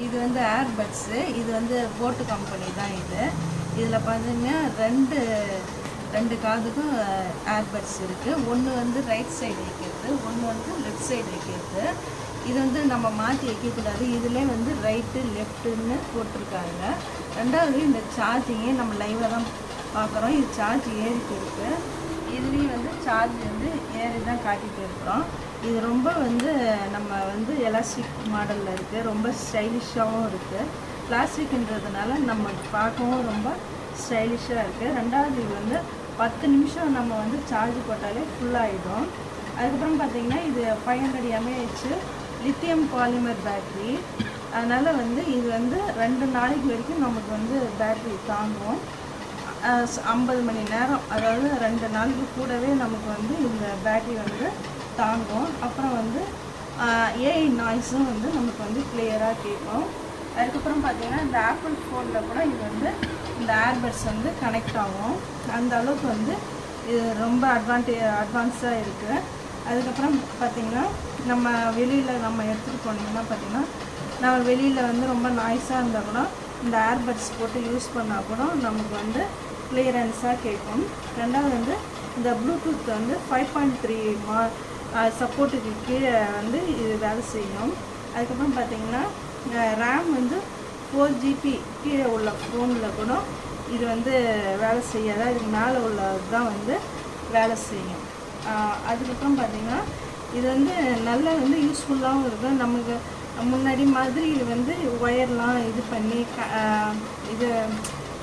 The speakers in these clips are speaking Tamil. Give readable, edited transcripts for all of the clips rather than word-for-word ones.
இது வந்து ஏர்பட்ஸு. இது வந்து போட்டு கம்பெனி தான் இது. இதில் பார்த்தீங்கன்னா ரெண்டு காதுக்கும் ஏர்பட்ஸ் இருக்குது. ஒன்று வந்து ரைட் சைடு வைக்கிறது, ஒன்று வந்து லெஃப்ட் சைடு வைக்கிறது. இது வந்து நம்ம மாற்றி வைக்கக்கூடாது. இதிலே வந்து ரைட்டு லெஃப்ட்டுன்னு போட்டிருக்காங்க. ரெண்டாவது இந்த சார்ஜிங்கே நம்ம லைவாக தான் பார்க்குறோம். இது சார்ஜ் ஏறிட்டு இருக்குது. இதுலேயும் வந்து சார்ஜ் வந்து ஏறி தான் காட்டிகிட்டு இருக்கிறோம். இது ரொம்ப வந்து நம்ம வந்து எலாஸ்டிக் மாடலில் இருக்குது. ரொம்ப ஸ்டைலிஷாகவும் இருக்குது. பிளாஸ்டிக்ன்றதுனால நம்ம பார்க்கவும் ரொம்ப ஸ்டைலிஷாக இருக்குது. ரெண்டாவது இது வந்து 10 நிமிஷம் நம்ம வந்து சார்ஜ் போட்டாலே ஃபுல்லாகிடும். அதுக்கப்புறம் பார்த்திங்கன்னா இது 500 mAh லித்தியம் பாலிமர் பேட்ரி. அதனால் வந்து இது வந்து 2 நாளைக்கு வரைக்கும் நமக்கு வந்து பேட்ரி தாங்கும். 50 மணி நேரம், அதாவது 2 நாளுக்கு கூடவே நமக்கு வந்து இந்த பேட்ரி வந்து தாங்கும். அப்புறம் வந்து ஏஐ நாய்ஸும் வந்து நமக்கு வந்து கிளியராக கேட்கும். அதுக்கப்புறம் பார்த்திங்கன்னா இந்த ஆப்பிள் ஃபோனில் கூட இது வந்து இந்த ஏர்பட்ஸ் வந்து கனெக்ட் ஆகும். அந்த அளவுக்கு வந்து இது ரொம்ப அட்வான்ஸாக இருக்குது. அதுக்கப்புறம் பார்த்திங்கன்னா நம்ம வெளியில் நம்ம எடுத்துகிட்டு போனீங்கன்னா பார்த்திங்கன்னா நம்ம வெளியில் வந்து ரொம்ப நாய்ஸாக இருந்தால் கூட இந்த ஏர்பட்ஸ் போட்டு யூஸ் பண்ணால் கூட நமக்கு வந்து கிளியரன்ஸாக கேட்கும். ரெண்டாவது வந்து இந்த ப்ளூடூத் வந்து 5.3 சப்போர்ட்டுக்கு கீழே வந்து இது வேலை செய்யும். அதுக்கப்புறம் பார்த்திங்கன்னா ரேம் வந்து 4 GB கீழே உள்ள ஃபோனில் கூட இது வந்து வேலை செய்யாத, இதுக்கு மேலே உள்ளது தான் வந்து வேலை செய்யும். அதுக்கப்புறம் பார்த்திங்கன்னா இது வந்து நல்லா வந்து யூஸ்ஃபுல்லாகவும் இருக்கும். நமக்கு முன்னாடி மாதிரி இது வந்து ஒயர்லாம் இது பண்ணி இது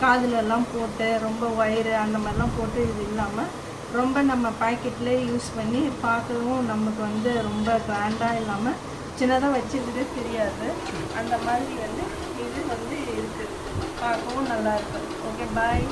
காதுலெல்லாம் போட்டு ரொம்ப ஒயரு அந்த மாதிரிலாம் போட்டு இது இல்லாமல் ரொம்ப நம்ம பாக்கெட்லேயே யூஸ் பண்ணி பார்க்கவும் நமக்கு வந்து ரொம்ப கிராண்டாக இல்லாமல் சின்னதாக வச்சுக்கிட்டே தெரியாது. அந்த மாதிரி வந்து இது வந்து இருக்குது. பார்க்கவும் நல்லாயிருக்கு. ஓகே, பாய்.